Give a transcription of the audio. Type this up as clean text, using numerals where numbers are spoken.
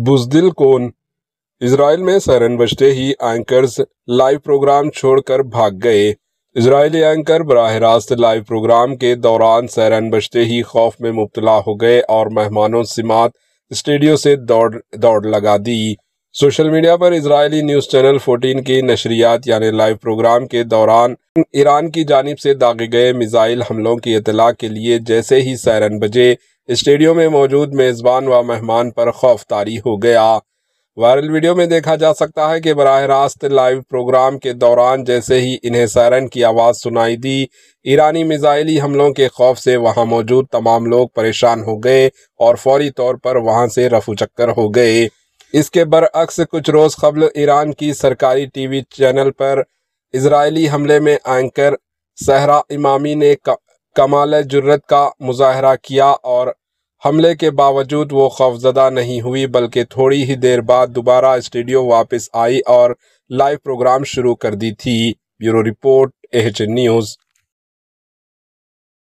بزدل کون؟ اسرائیل میں سائرن بجتے ہی اینکرز لائیو پروگرام چھوڑ کر بھاگ گئے۔ اسرائیلی اینکر براہ راست لائیو پروگرام کے دوران سائرن بجتے ہی خوف میں مبتلا ہو گئے اور مہمانوں سمیت اسٹوڈیو سے دوڑ لگا دی۔ سوشل میڈیا پر اسرائیلی نیوز چینل 14 کی نشریات یعنی لائیو پروگرام کے دوران ایران کی جانب سے داغے گئے میزائل حملوں کی اطلاع کے لیے جیسے ہی سائرن بجے، اسٹوڈیو میں موجود میزبان و مہمان پر خوف طاری ہو گیا۔ وائرل ویڈیو میں دیکھا جا سکتا ہے کہ براہ راست لائیو پروگرام کے دوران جیسے ہی انہیں سائرن کی آواز سنائی دی، ایرانی میزائلی حملوں کے خوف سے وہاں موجود تمام لوگ پریشان ہو گئے اور فوری طور پر وہاں سے رفو چکر ہو گئے۔ اس کے برعکس کچھ روز قبل ایران کی سرکاری ٹی وی چینل پر اسرائیلی حملے میں اینکر سحرا امامی نے کمال جرات کا مظاہرہ کیا اور حملے کے باوجود وہ خوفزدہ نہیں ہوئی بلکہ تھوڑی ہی دیر بعد دوبارہ اسٹوڈیو واپس آئی اور لائیو پروگرام شروع کر دی تھی۔ Bureau report AHN news.